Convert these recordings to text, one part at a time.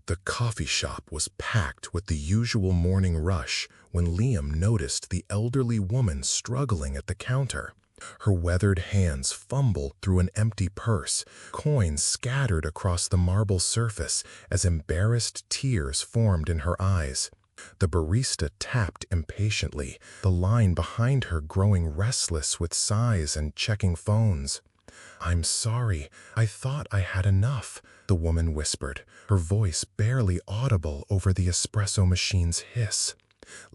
The coffee shop was packed with the usual morning rush when Liam noticed the elderly woman struggling at the counter. Her weathered hands fumbled through an empty purse, coins scattered across the marble surface as embarrassed tears formed in her eyes. The barista tapped impatiently, the line behind her growing restless with sighs and checking phones. "I'm sorry, I thought I had enough," the woman whispered, her voice barely audible over the espresso machine's hiss.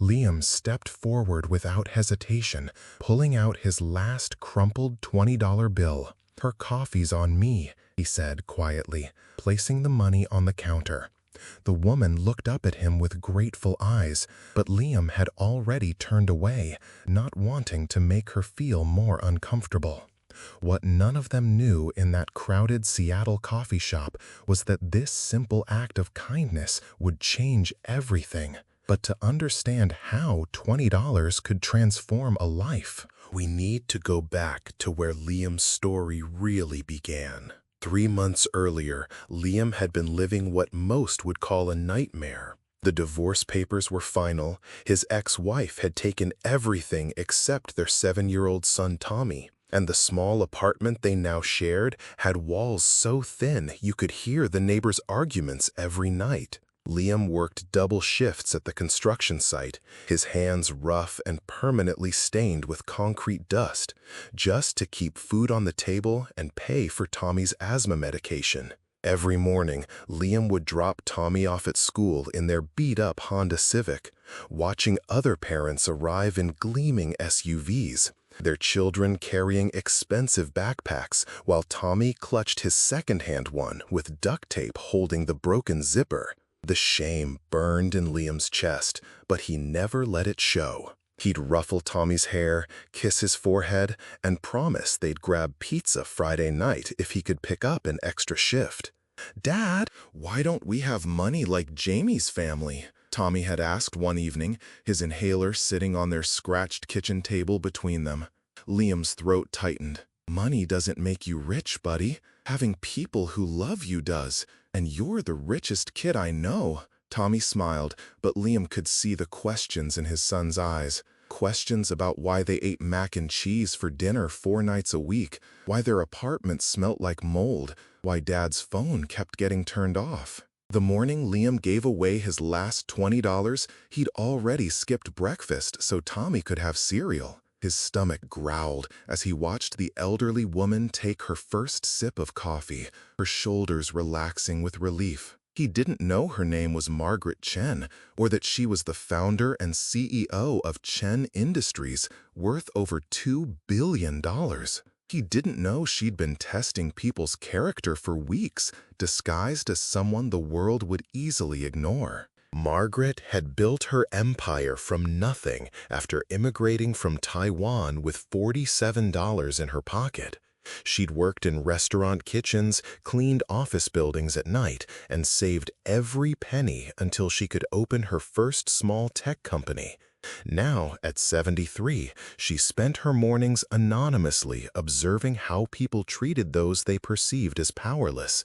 Liam stepped forward without hesitation, pulling out his last crumpled $20 bill. "Her coffee's on me," he said quietly, placing the money on the counter. The woman looked up at him with grateful eyes, but Liam had already turned away, not wanting to make her feel more uncomfortable. What none of them knew in that crowded Seattle coffee shop was that this simple act of kindness would change everything. But to understand how $20 could transform a life, we need to go back to where Liam's story really began. 3 months earlier, Liam had been living what most would call a nightmare. The divorce papers were final. His ex-wife had taken everything except their 7-year-old son Tommy. And the small apartment they now shared had walls so thin you could hear the neighbors' arguments every night. Liam worked double shifts at the construction site, his hands rough and permanently stained with concrete dust, just to keep food on the table and pay for Tommy's asthma medication. Every morning, Liam would drop Tommy off at school in their beat-up Honda Civic, watching other parents arrive in gleaming SUVs, their children carrying expensive backpacks while Tommy clutched his second-hand one with duct tape holding the broken zipper. The shame burned in Liam's chest, but he never let it show. He'd ruffle Tommy's hair, kiss his forehead, and promise they'd grab pizza Friday night if he could pick up an extra shift. "Dad, why don't we have money like Jamie's family?" Tommy had asked one evening, his inhaler sitting on their scratched kitchen table between them. Liam's throat tightened. "Money doesn't make you rich, buddy. Having people who love you does, and you're the richest kid I know." Tommy smiled, but Liam could see the questions in his son's eyes. Questions about why they ate mac and cheese for dinner 4 nights a week, why their apartment smelt like mold, why Dad's phone kept getting turned off. The morning Liam gave away his last $20, he'd already skipped breakfast so Tommy could have cereal. His stomach growled as he watched the elderly woman take her first sip of coffee, her shoulders relaxing with relief. He didn't know her name was Margaret Chen, or that she was the founder and CEO of Chen Industries, worth over $2 billion. He didn't know she'd been testing people's character for weeks, disguised as someone the world would easily ignore. Margaret had built her empire from nothing after immigrating from Taiwan with $47 in her pocket. She'd worked in restaurant kitchens, cleaned office buildings at night, and saved every penny until she could open her first small tech company. Now, at 73, she spent her mornings anonymously observing how people treated those they perceived as powerless.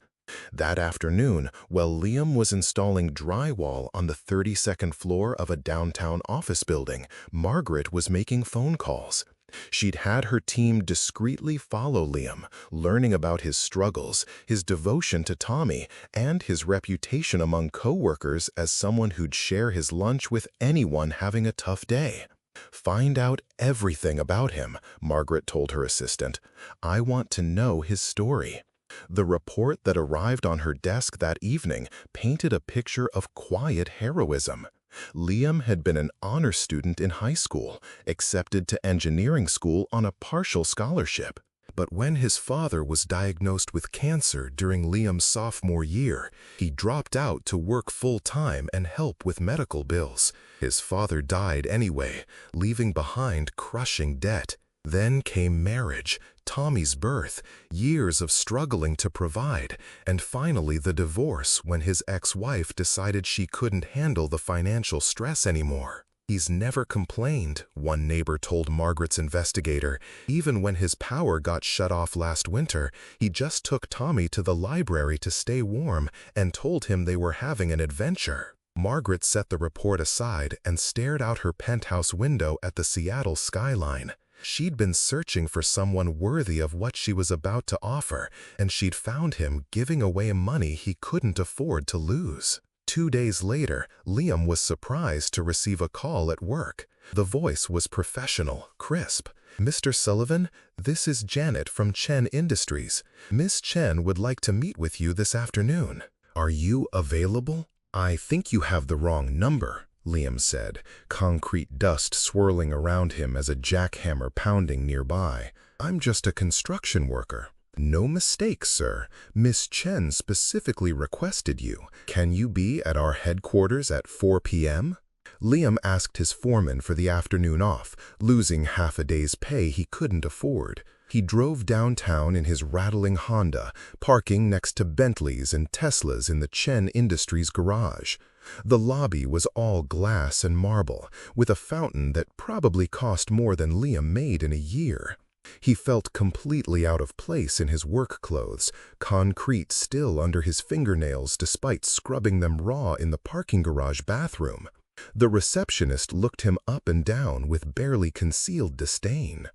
That afternoon, while Liam was installing drywall on the 32nd floor of a downtown office building, Margaret was making phone calls. She'd had her team discreetly follow Liam, learning about his struggles, his devotion to Tommy, and his reputation among coworkers as someone who'd share his lunch with anyone having a tough day. "Find out everything about him," Margaret told her assistant. "I want to know his story." The report that arrived on her desk that evening painted a picture of quiet heroism. Liam had been an honor student in high school, accepted to engineering school on a partial scholarship. But when his father was diagnosed with cancer during Liam's sophomore year, he dropped out to work full-time and help with medical bills. His father died anyway, leaving behind crushing debt. Then came marriage, Tommy's birth, years of struggling to provide, and finally the divorce when his ex-wife decided she couldn't handle the financial stress anymore. "He's never complained," one neighbor told Margaret's investigator. "Even when his power got shut off last winter, he just took Tommy to the library to stay warm and told him they were having an adventure." Margaret set the report aside and stared out her penthouse window at the Seattle skyline. She'd been searching for someone worthy of what she was about to offer, and she'd found him giving away money he couldn't afford to lose. 2 days later, Liam was surprised to receive a call at work. The voice was professional, crisp. "Mr. Sullivan, this is Janet from Chen Industries. Miss Chen would like to meet with you this afternoon. Are you available?" "I think you have the wrong number," Liam said, concrete dust swirling around him as a jackhammer pounding nearby. "I'm just a construction worker." "No mistake, sir. Miss Chen specifically requested you. Can you be at our headquarters at 4 p.m.? Liam asked his foreman for the afternoon off, losing half a day's pay he couldn't afford. He drove downtown in his rattling Honda, parking next to Bentleys and Teslas in the Chen Industries garage. The lobby was all glass and marble, with a fountain that probably cost more than Liam made in a year. He felt completely out of place in his work clothes, concrete still under his fingernails despite scrubbing them raw in the parking garage bathroom. The receptionist looked him up and down with barely concealed disdain.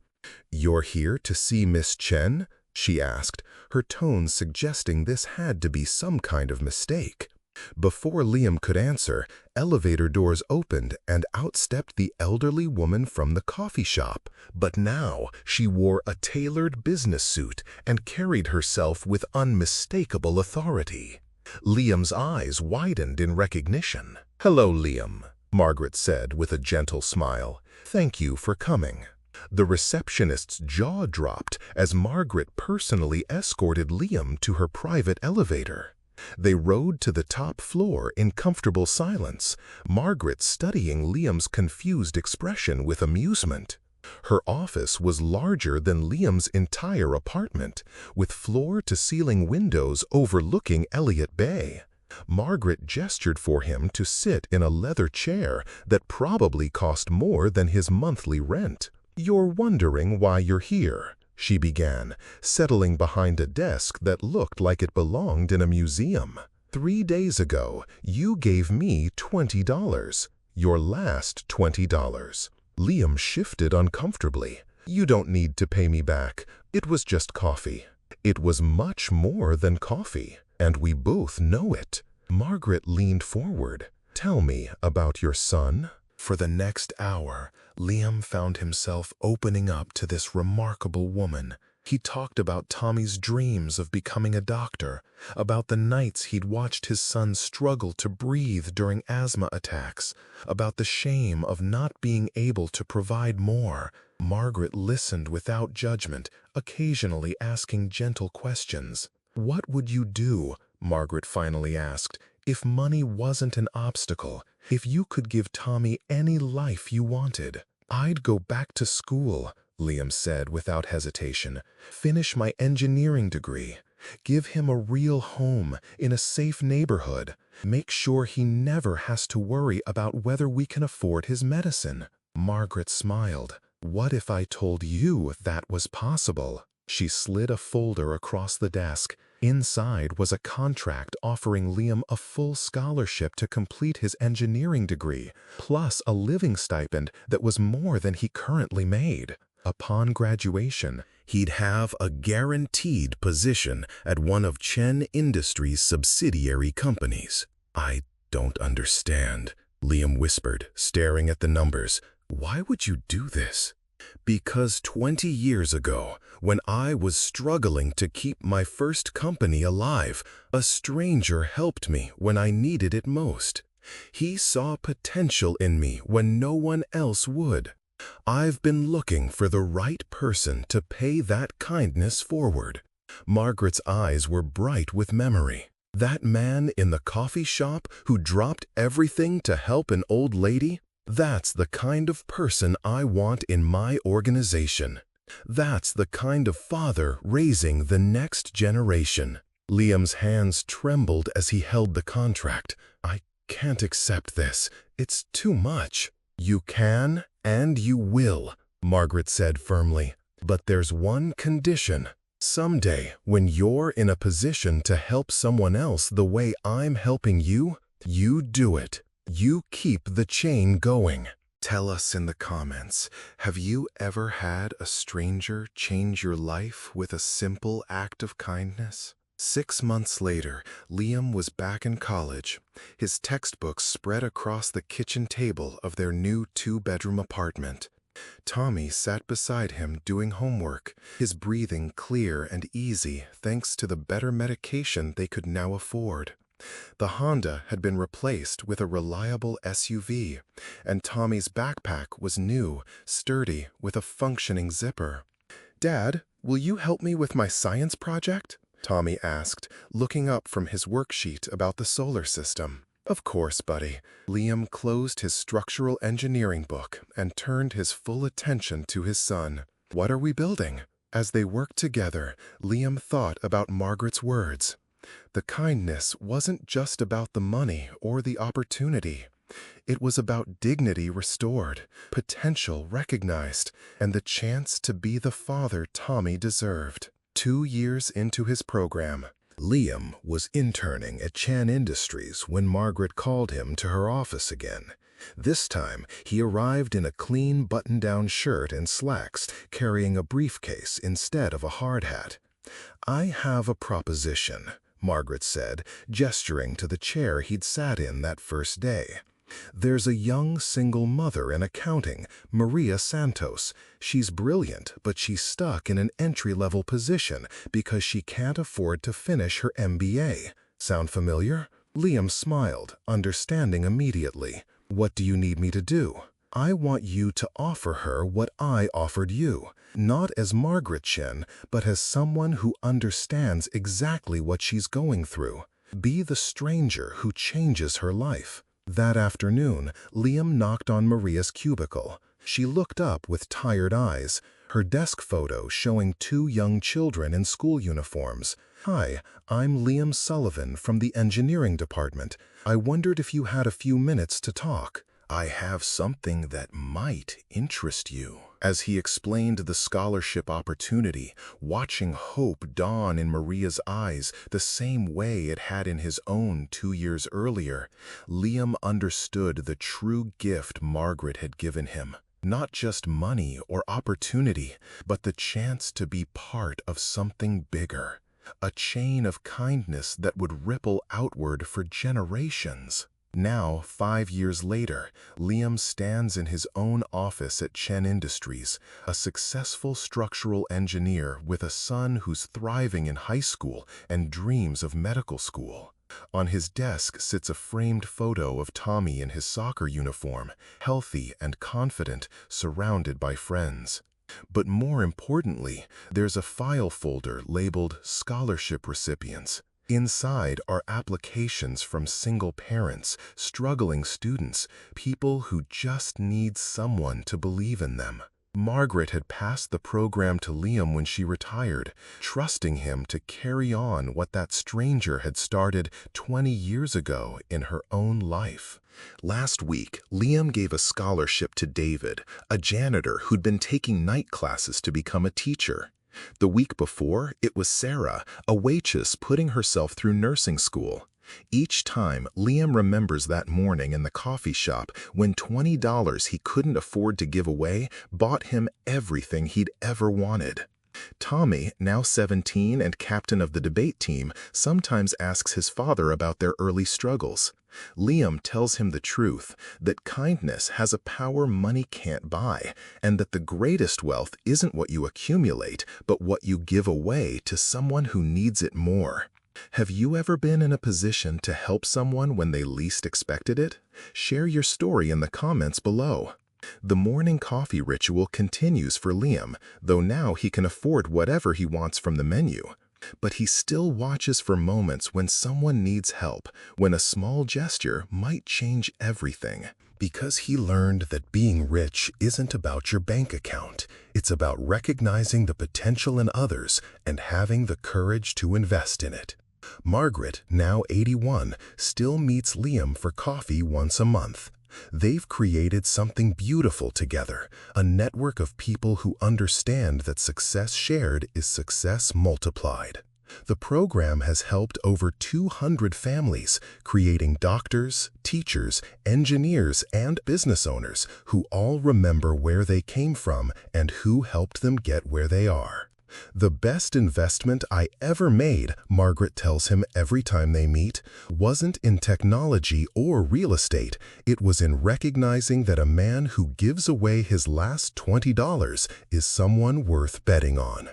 "You're here to see Miss Chen?" she asked, her tone suggesting this had to be some kind of mistake. Before Liam could answer, elevator doors opened and out stepped the elderly woman from the coffee shop. But now she wore a tailored business suit and carried herself with unmistakable authority. Liam's eyes widened in recognition. "Hello, Liam," Margaret said with a gentle smile. "Thank you for coming." The receptionist's jaw dropped as Margaret personally escorted Liam to her private elevator. They rode to the top floor in comfortable silence, Margaret studying Liam's confused expression with amusement. Her office was larger than Liam's entire apartment, with floor-to-ceiling windows overlooking Elliott Bay. Margaret gestured for him to sit in a leather chair that probably cost more than his monthly rent. "You're wondering why you're here," she began, settling behind a desk that looked like it belonged in a museum. "3 days ago, you gave me $20, your last $20. Liam shifted uncomfortably. "You don't need to pay me back. It was just coffee." "It was much more than coffee, and we both know it." Margaret leaned forward. "Tell me about your son." For the next hour, Liam found himself opening up to this remarkable woman. He talked about Tommy's dreams of becoming a doctor, about the nights he'd watched his son struggle to breathe during asthma attacks, about the shame of not being able to provide more. Margaret listened without judgment, occasionally asking gentle questions. "What would you do," Margaret finally asked, "if money wasn't an obstacle? If you could give Tommy any life you wanted?" "I'd go back to school," Liam said without hesitation. "Finish my engineering degree. Give him a real home in a safe neighborhood. Make sure he never has to worry about whether we can afford his medicine." Margaret smiled. "What if I told you that was possible?" She slid a folder across the desk. Inside was a contract offering Liam a full scholarship to complete his engineering degree, plus a living stipend that was more than he currently made. Upon graduation, he'd have a guaranteed position at one of Chen Industries' subsidiary companies. "I don't understand," Liam whispered, staring at the numbers. "Why would you do this?" "Because 20 years ago, when I was struggling to keep my first company alive, a stranger helped me when I needed it most. He saw potential in me when no one else would. I've been looking for the right person to pay that kindness forward." Margaret's eyes were bright with memory. "That man in the coffee shop who dropped everything to help an old lady? That's the kind of person I want in my organization. That's the kind of father raising the next generation." Liam's hands trembled as he held the contract. "I can't accept this. It's too much." "You can and you will," Margaret said firmly. "But there's one condition. Someday, when you're in a position to help someone else the way I'm helping you, you do it. You keep the chain going." Tell us in the comments, have you ever had a stranger change your life with a simple act of kindness? 6 months later, Liam was back in college. His textbooks spread across the kitchen table of their new 2-bedroom apartment. Tommy sat beside him doing homework, his breathing clear and easy thanks to the better medication they could now afford. The Honda had been replaced with a reliable SUV, and Tommy's backpack was new, sturdy, with a functioning zipper. "Dad, will you help me with my science project?" Tommy asked, looking up from his worksheet about the solar system. "Of course, buddy." Liam closed his structural engineering book and turned his full attention to his son. "What are we building?" As they worked together, Liam thought about Margaret's words. The kindness wasn't just about the money or the opportunity. It was about dignity restored, potential recognized, and the chance to be the father Tommy deserved. 2 years into his program, Liam was interning at Chan Industries when Margaret called him to her office again. This time, he arrived in a clean button-down shirt and slacks, carrying a briefcase instead of a hard hat. "I have a proposition," Margaret said, gesturing to the chair he'd sat in that first day. "There's a young single mother in accounting, Maria Santos. She's brilliant, but she's stuck in an entry-level position because she can't afford to finish her MBA. Sound familiar?" Liam smiled, understanding immediately. "What do you need me to do?" "I want you to offer her what I offered you, not as Margaret Chen, but as someone who understands exactly what she's going through. Be the stranger who changes her life." That afternoon, Liam knocked on Maria's cubicle. She looked up with tired eyes, her desk photo showing 2 young children in school uniforms. "Hi, I'm Liam Sullivan from the engineering department. I wondered if you had a few minutes to talk. I have something that might interest you." As he explained the scholarship opportunity, watching hope dawn in Maria's eyes the same way it had in his own 2 years earlier, Liam understood the true gift Margaret had given him. Not just money or opportunity, but the chance to be part of something bigger. A chain of kindness that would ripple outward for generations. Now, 5 years later, Liam stands in his own office at Chen Industries, a successful structural engineer with a son who's thriving in high school and dreams of medical school. On his desk sits a framed photo of Tommy in his soccer uniform, healthy and confident, surrounded by friends. But more importantly, there's a file folder labeled Scholarship Recipients. Inside are applications from single parents, struggling students, people who just need someone to believe in them. Margaret had passed the program to Liam when she retired, trusting him to carry on what that stranger had started 20 years ago in her own life. Last week, Liam gave a scholarship to David, a janitor who'd been taking night classes to become a teacher. The week before, it was Sarah, a waitress putting herself through nursing school. Each time, Liam remembers that morning in the coffee shop when $20 he couldn't afford to give away bought him everything he'd ever wanted. Tommy, now 17 and captain of the debate team, sometimes asks his father about their early struggles. Liam tells him the truth, that kindness has a power money can't buy, and that the greatest wealth isn't what you accumulate, but what you give away to someone who needs it more. Have you ever been in a position to help someone when they least expected it? Share your story in the comments below. The morning coffee ritual continues for Liam, though now he can afford whatever he wants from the menu. But he still watches for moments when someone needs help, when a small gesture might change everything. Because he learned that being rich isn't about your bank account. It's about recognizing the potential in others and having the courage to invest in it. Margaret, now 81, still meets Liam for coffee once a month. They've created something beautiful together, a network of people who understand that success shared is success multiplied. The program has helped over 200 families, creating doctors, teachers, engineers, and business owners who all remember where they came from and who helped them get where they are. The best investment I ever made, Margaret tells him every time they meet, wasn't in technology or real estate. It was in recognizing that a man who gives away his last $20 is someone worth betting on.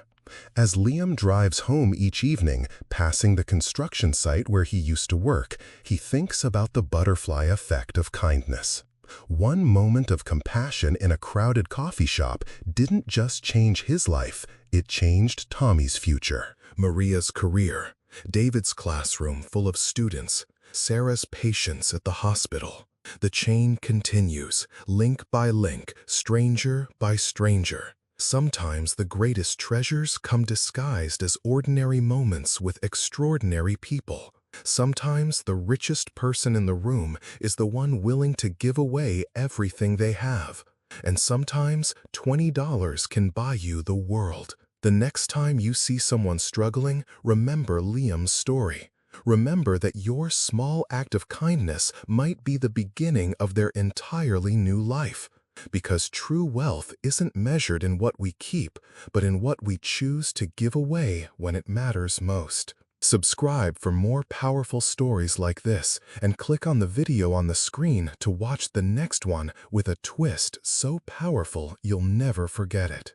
As Liam drives home each evening, passing the construction site where he used to work, he thinks about the butterfly effect of kindness. One moment of compassion in a crowded coffee shop didn't just change his life, it changed Tommy's future. Maria's career, David's classroom full of students, Sarah's patience at the hospital. The chain continues, link by link, stranger by stranger. Sometimes the greatest treasures come disguised as ordinary moments with extraordinary people. Sometimes the richest person in the room is the one willing to give away everything they have. And sometimes $20 can buy you the world. The next time you see someone struggling, remember Liam's story. Remember that your small act of kindness might be the beginning of their entirely new life. Because true wealth isn't measured in what we keep, but in what we choose to give away when it matters most. Subscribe for more powerful stories like this, and click on the video on the screen to watch the next one with a twist so powerful you'll never forget it.